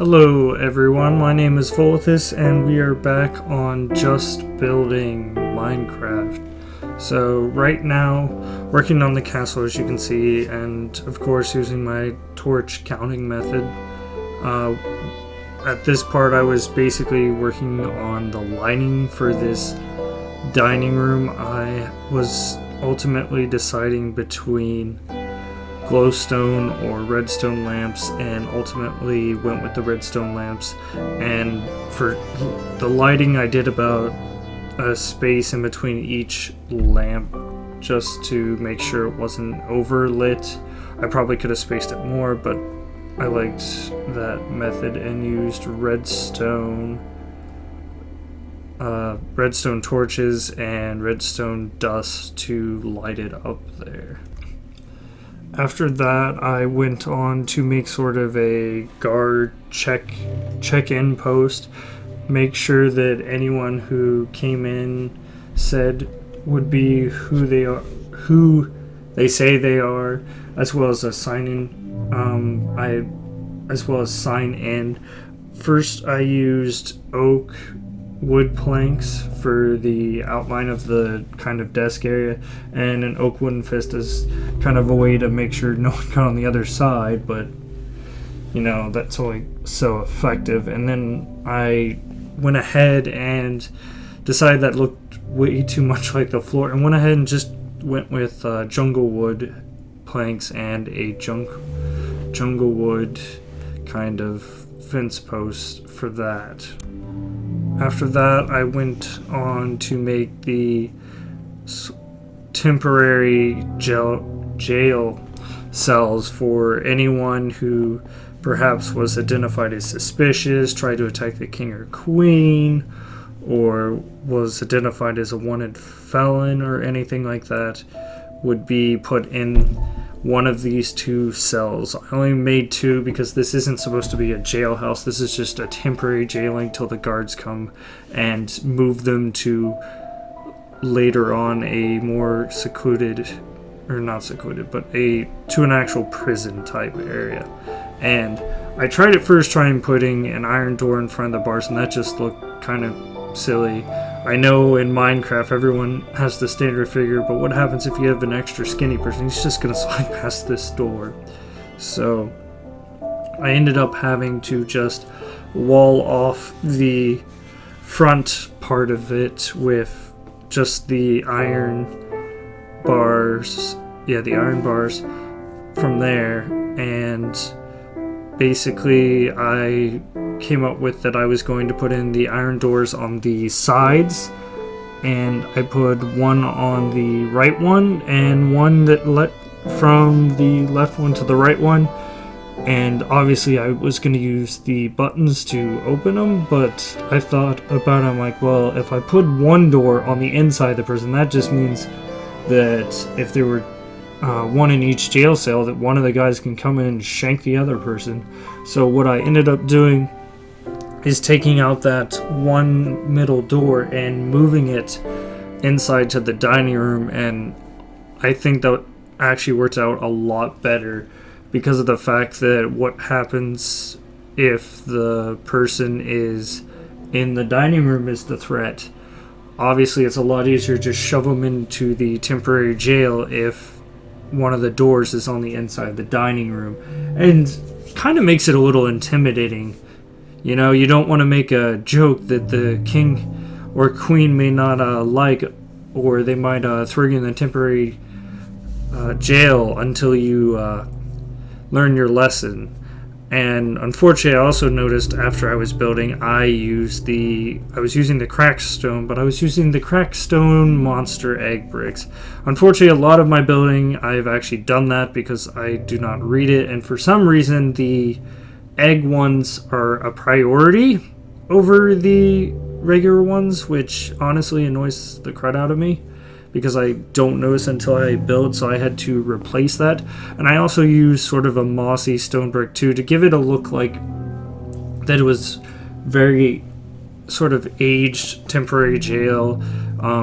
Hello everyone, my name is Volathis and we are back on Just Building Minecraft. So right now, working on the castle as you can see, and of course using my torch counting method. At this part I was basically working on the lighting for this dining room. I was ultimately deciding between glowstone or redstone lamps, and ultimately went with the redstone lamps. And for the lighting I did about a space in between each lamp just to make sure it wasn't overlit. I probably could have spaced it more, but I liked that method and used redstone torches and redstone dust to light it up there. After that, I went on to make sort of a guard check-in post, make sure that anyone who came in said would be who they say they are, as well as a sign in. First, I used oak wood planks for the outline of the kind of desk area, and an oak wooden fist is kind of a way to make sure no one got on the other side, but you know, that's only so effective. And then I went ahead and decided that looked way too much like the floor, and went ahead and just went with jungle wood planks and a jungle wood kind of fence post for that. After that, I went on to make the temporary jail cells for anyone who perhaps was identified as suspicious, tried to attack the king or queen, or was identified as a wanted felon or anything like that, would be put in one of these two cells. I only made two because this isn't supposed to be a jailhouse. This is just a temporary jailing till the guards come and move them to later on a more secluded, or not secluded, but to an actual prison type area. And I tried at first putting an iron door in front of the bars, and that just looked kind of silly. I know in Minecraft everyone has the standard figure, but what happens if you have an extra skinny person? He's just gonna slide past this door. So I ended up having to just wall off the front part of it with just the iron bars. Yeah, the iron bars from there. And basically I came up with that I was going to put in the iron doors on the sides, and I put one on the right one and one that let from the left one to the right one. And obviously I was going to use the buttons to open them, but I thought about it, I'm like, well, if I put one door on the inside of the person, that just means that if there were one in each jail cell, that one of the guys can come in and shank the other person. So what I ended up doing is taking out that one middle door and moving it inside to the dining room, and I think that actually worked out a lot better because of the fact that what happens if the person is in the dining room is the threat. Obviously it's a lot easier to shove them into the temporary jail if one of the doors is on the inside of the dining room, and kind of makes it a little intimidating. You know, you don't want to make a joke that the king or queen may not like, or they might throw you in the temporary jail until you learn your lesson. And unfortunately, I also noticed after I was building, I was using the cracked stone, but I was using the cracked stone monster egg bricks. Unfortunately, a lot of my building, I've actually done that because I do not read it, and for some reason, the egg ones are a priority over the regular ones, which honestly annoys the crud out of me because I don't notice until I build, so I had to replace that. And I also used sort of a mossy stone brick too to give it a look like that it was very sort of aged temporary jail.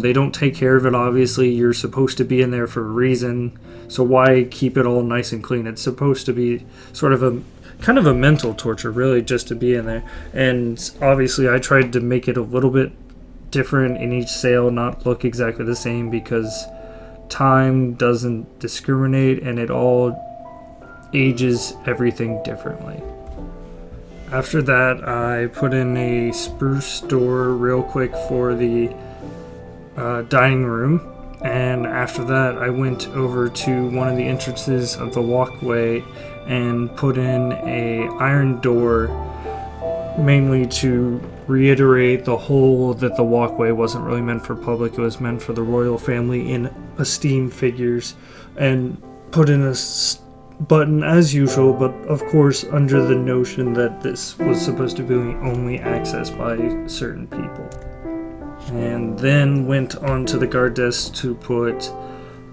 They don't take care of it, obviously. You're supposed to be in there for a reason, so why keep it all nice and clean? It's supposed to be sort of a kind of a mental torture, really, just to be in there. And obviously I tried to make it a little bit different in each sail, not look exactly the same, because time doesn't discriminate and it all ages everything differently. After that, I put in a spruce door real quick for the dining room, and after that I went over to one of the entrances of the walkway and put in a iron door, mainly to reiterate the whole that the walkway wasn't really meant for public, it was meant for the royal family in esteemed figures, and put in a button as usual, but of course under the notion that this was supposed to be only accessed by certain people. And then went on to the guard desk to put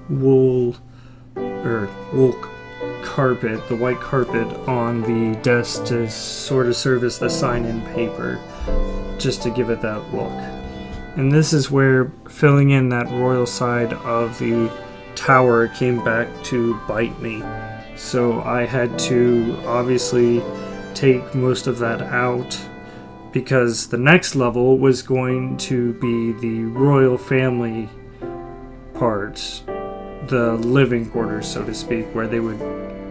wool carpet, the white carpet, on the desk to sort of serve as the sign-in paper, just to give it that look. And this is where filling in that royal side of the tower came back to bite me. So I had to obviously take most of that out, because the next level was going to be the royal family part, the living quarters, so to speak, where they would,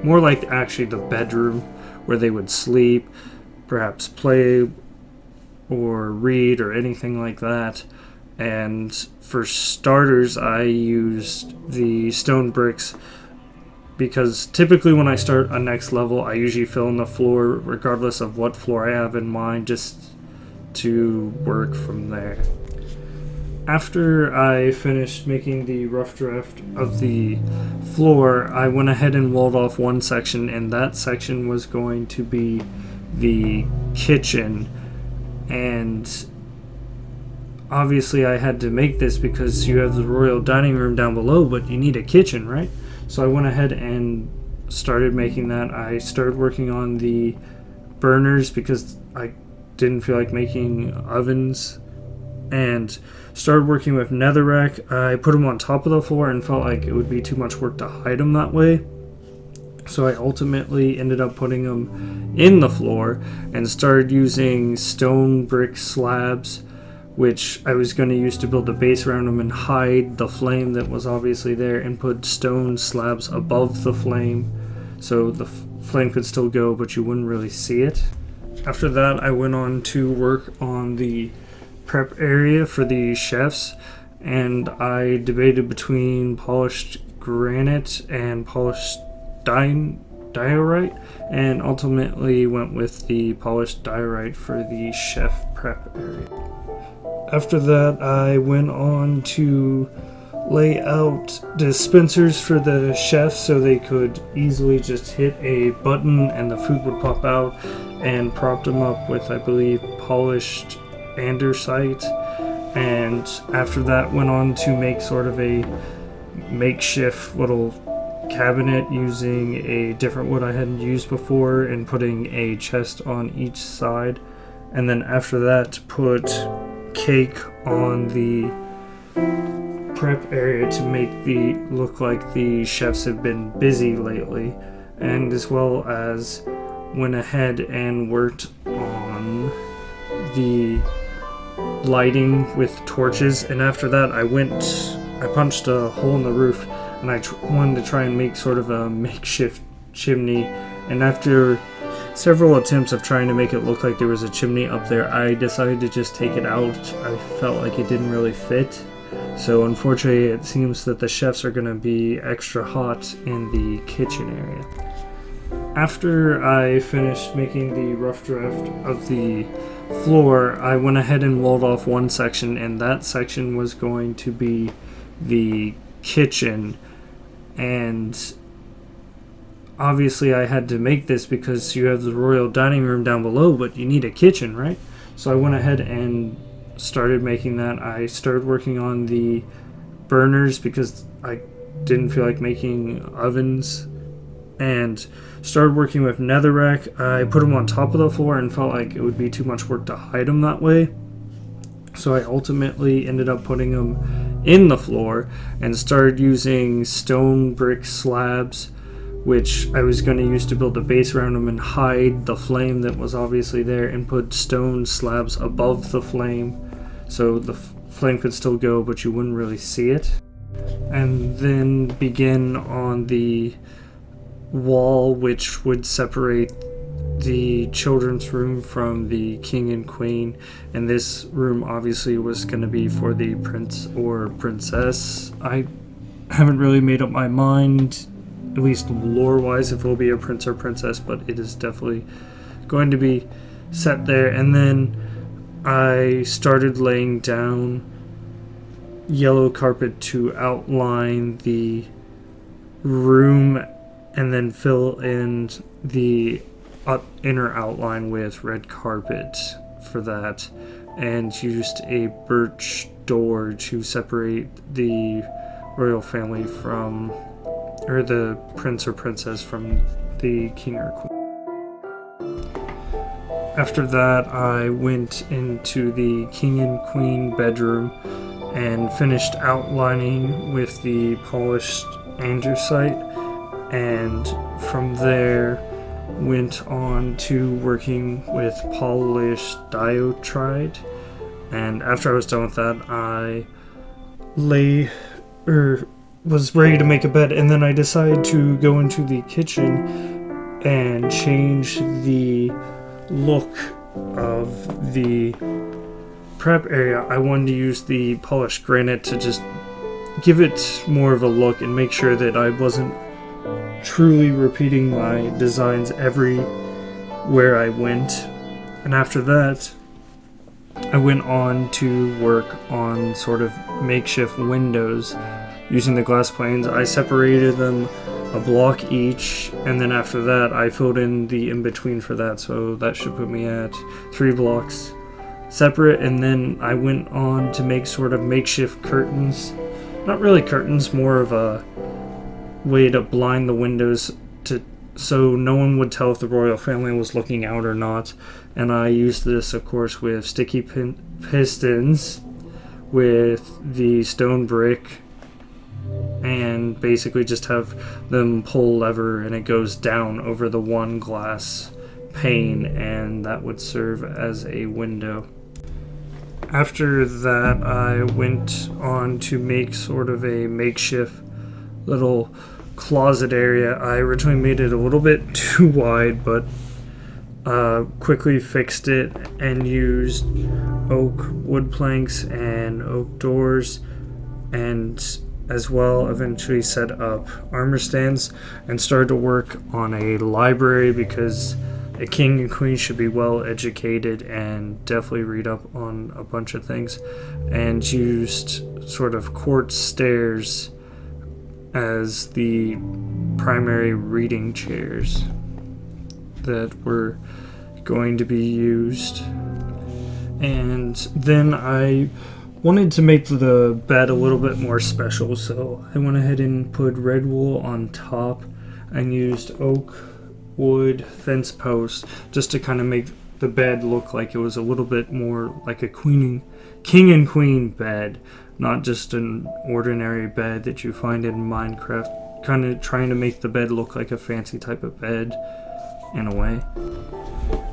more like actually the bedroom, where they would sleep, perhaps play or read or anything like that. And for starters, I used the stone bricks, because typically when I start a next level, I usually fill in the floor regardless of what floor I have in mind, just to work from there. After I finished making the rough draft of the floor, I went ahead and walled off one section, and that section was going to be the kitchen. And obviously I had to make this because you have the royal dining room down below, but you need a kitchen, right? So I went ahead and started making that. I started working on the burners because I didn't feel like making ovens, and started working with netherrack. I put them on top of the floor and felt like it would be too much work to hide them that way. So I ultimately ended up putting them in the floor and started using stone brick slabs, which I was going to use to build a base around them and hide the flame that was obviously there, and put stone slabs above the flame so the flame could still go, but you wouldn't really see it. After that, I went on to work on the prep area for the chefs, and I debated between polished granite and polished diorite, and ultimately went with the polished diorite for the chef prep area. After that, I went on to lay out dispensers for the chefs so they could easily just hit a button and the food would pop out, and propped them up with, I believe, polished andesite. And after that, went on to make sort of a makeshift little cabinet using a different wood I hadn't used before, and putting a chest on each side. And then after that, put cake on the prep area to make the look like the chefs have been busy lately, and as well as went ahead and worked on the lighting with torches. And after that, I punched a hole in the roof, and I wanted to try and make sort of a makeshift chimney. And after several attempts of trying to make it look like there was a chimney up there, I decided to just take it out. I felt like it didn't really fit. So unfortunately, it seems that the chefs are going to be extra hot in the kitchen area. After I finished making the rough draft of the floor, I went ahead and walled off one section, and that section was going to be the kitchen. And obviously I had to make this because you have the royal dining room down below, but you need a kitchen, right? So I went ahead and started making that. I started working on the burners because I didn't feel like making ovens, and started working with netherrack. I put them on top of the floor and felt like it would be too much work to hide them that way. So I ultimately ended up putting them in the floor and started using stone brick slabs, which I was going to use to build a base around them and hide the flame that was obviously there, and put stone slabs above the flame so the flame could still go but you wouldn't really see it. And then begin on the wall which would separate the children's room from the king and queen, and this room obviously was going to be for the prince or princess. I haven't really made up my mind, at least lore wise, if it will be a prince or princess, but it is definitely going to be set there. And then I started laying down yellow carpet to outline the room and then fill in the inner outline with red carpet for that, and used a birch door to separate the royal family from, or the prince or princess from the king or queen. After that, I went into the king and queen bedroom and finished outlining with the polished andesite, and from there went on to working with polished diorite. And after I was done with that, I was ready to make a bed, and then I decided to go into the kitchen and change the look of the prep area. I wanted to use the polished granite to just give it more of a look and make sure that I wasn't truly repeating my designs everywhere I went. And after that, I went on to work on sort of makeshift windows using the glass planes. I separated them a block each, and then after that I filled in the in-between for that, so that should put me at 3 blocks separate. And then I went on to make sort of makeshift curtains. Not really curtains, more of a way to blind the windows so no one would tell if the royal family was looking out or not. And I used this, of course, with sticky pistons with the stone brick, and basically just have them pull lever and it goes down over the one glass pane, and that would serve as a window. After that, I went on to make sort of a makeshift little closet area. I originally made it a little bit too wide, but quickly fixed it and used oak wood planks and oak doors, and as well eventually set up armor stands and started to work on a library, because a king and queen should be well educated and definitely read up on a bunch of things, and used sort of quartz stairs as the primary reading chairs that were going to be used. And then I wanted to make the bed a little bit more special, so I went ahead and put red wool on top and used oak wood fence posts just to kind of make the bed look like it was a little bit more like a king and queen bed, not just an ordinary bed that you find in Minecraft, kind of trying to make the bed look like a fancy type of bed in a way.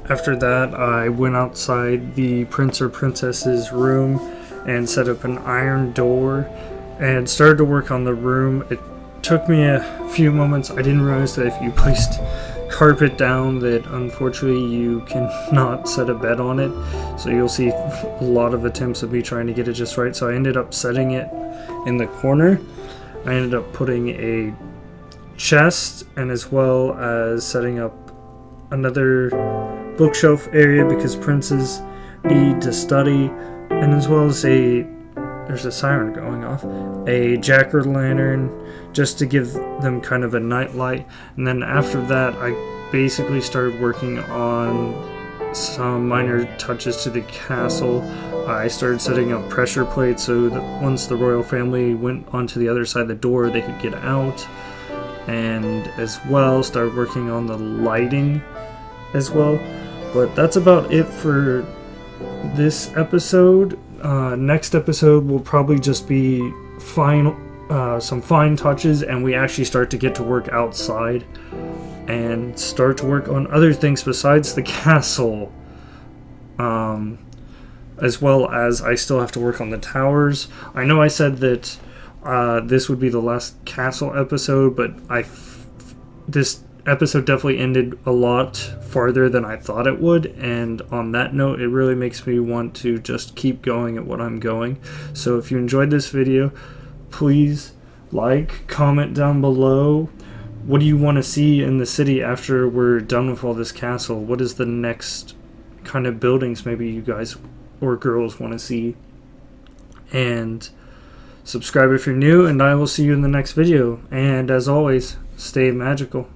After that, I went outside the prince or princess's room and set up an iron door and started to work on the room. It took me a few moments. I didn't realize that if you placed carpet down, that unfortunately you cannot set a bed on it, so you'll see a lot of attempts of me trying to get it just right. So I ended up setting it in the corner. I ended up putting a chest, and as well as setting up another bookshelf area because princes need to study, and as well as there's a siren going off, a jack-o'-lantern just to give them kind of a night light. And then after that, I basically started working on some minor touches to the castle. I started setting up pressure plates so that once the royal family went onto the other side of the door, they could get out. And as well, started working on the lighting as well. But that's about it for this episode. Next episode will probably just be some fine touches, and we actually start to get to work outside and start to work on other things besides the castle. As well as I still have to work on the towers. I know I said that this would be the last castle episode, but this episode definitely ended a lot farther than I thought it would, and on that note, it really makes me want to just keep going at what I'm going. So if you enjoyed this video, please like, comment down below. What do you want to see in the city after we're done with all this castle? What is the next kind of buildings maybe you guys or girls want to see? And subscribe if you're new, and I will see you in the next video. And as always, stay magical.